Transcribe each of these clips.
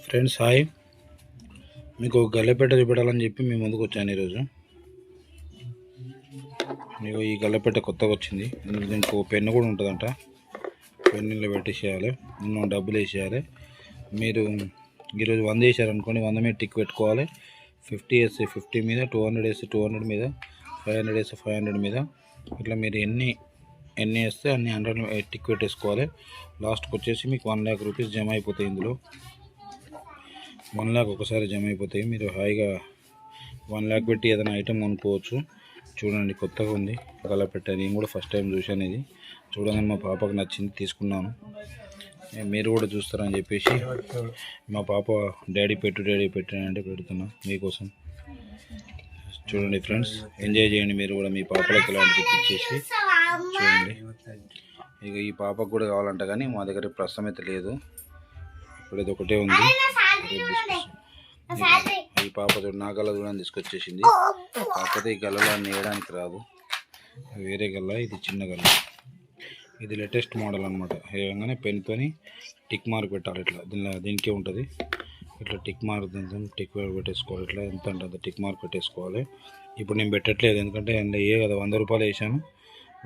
Friends hi, మీకు గల్లెపెట్ట చూపెట్టాలని చెప్పి మీ ముందుకు వచ్చాను ఈరోజు. మీకు ఈ గల్లెపెట్ట కొత్తగా వచ్చింది. దీనికి పెన్ను కూడా ఉంటుందంట. పెన్నులో పెట్టేసేయాలి, ఇందులో డబ్బులు వేసేయాలి. మీరు ఈరోజు 100 వేసారనుకోండి, 100 మీద టిక్ పెట్టుకోవాలి. 50 వేస్తే 50 మీద, 200 వేస్తే 200 మీద, 500 వేస్తే 500 మీద, ఇట్లా మీరు ఎన్ని వేస్తే అన్ని 100 టిక్ పెట్టేసుకోవాలి. లాస్ట్కి వచ్చేసి మీకు 1 lakh రూపీస్ జమ అయిపోతాయి. ఇందులో 1 lakh ఒకసారి జమ అయిపోతాయి. మీరు హాయిగా 1 lakh పెట్టి ఏదైనా ఐటెం కొనుక్కోవచ్చు. చూడండి, కొత్తగా ఉంది గల్లెపెట్ట. నేను కూడా ఫస్ట్ టైం చూశాను. ఇది చూడండి, మా పాపకు నచ్చింది, తీసుకున్నాను. మీరు కూడా చూస్తారని చెప్పేసి మా పాప డాడీ పెట్టు అంటే పెడుతున్నా మీకోసం. చూడండి ఫ్రెండ్స్, ఎంజాయ్ చేయండి మీరు కూడా. మీ పాపలకు ఇలాంటివి ఇచ్చేసి చూడండి. ఇక ఈ పాపకు కూడా కావాలంట, కానీ మా దగ్గర ప్రస్తుతం అయితే లేదు. ఇప్పుడు ఇది ఒకటే ఉంది. ఈ పాప నా గల్ల కూడా తీసుకొచ్చేసింది. కాకపోతే ఈ గల్లలో నేయడానికి రాదు, వేరే గల్ల. ఇది చిన్న గల్ల, ఇది లేటెస్ట్ మోడల్ అనమాట. వేయగానే పెన్తోని టిక్ మార్క్ పెట్టాలి. ఇట్లా దీనికే ఉంటుంది. ఇట్లా టిక్ మార్క్ టిక్ పెట్టేసుకోవాలి. ఇట్లా ఎంత అంటే అంత టిక్ మార్క్ పెట్టేసుకోవాలి. ఇప్పుడు నేను పెట్టట్లేదు, ఎందుకంటే ఏ కదా 100 రూపాయలు వేసాను,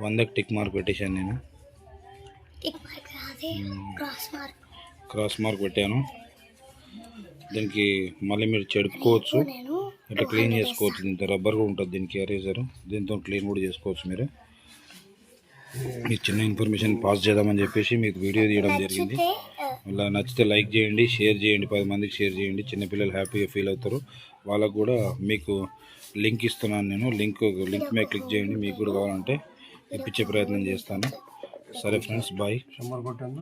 100కి టిక్ మార్క్ పెట్టేశాను. నేను క్రాస్ మార్క్ పెట్టాను. దీనికి మళ్ళీ మీరు చెడుపుకోవచ్చు, ఇట్లా క్లీన్ చేసుకోవచ్చు. దీంతో రబ్బర్ కూడా ఉంటుంది, దీనికి ఎరేజర్. దీంతో క్లీన్ కూడా చేసుకోవచ్చు. మీరు మీకు చిన్న ఇన్ఫర్మేషన్ పాస్ చేద్దామని చెప్పేసి మీకు వీడియో తీయడం జరిగింది. ఇలా నచ్చితే లైక్ చేయండి, షేర్ చేయండి, 10 మందికి షేర్ చేయండి. చిన్నపిల్లలు హ్యాపీగా ఫీల్ అవుతారు. వాళ్ళకు కూడా మీకు లింక్ ఇస్తున్నాను నేను. లింక్ మీద క్లిక్ చేయండి. మీకు కూడా కావాలంటే ఇప్పించే ప్రయత్నం చేస్తాను. సరే ఫ్రెండ్స్, బాయ్.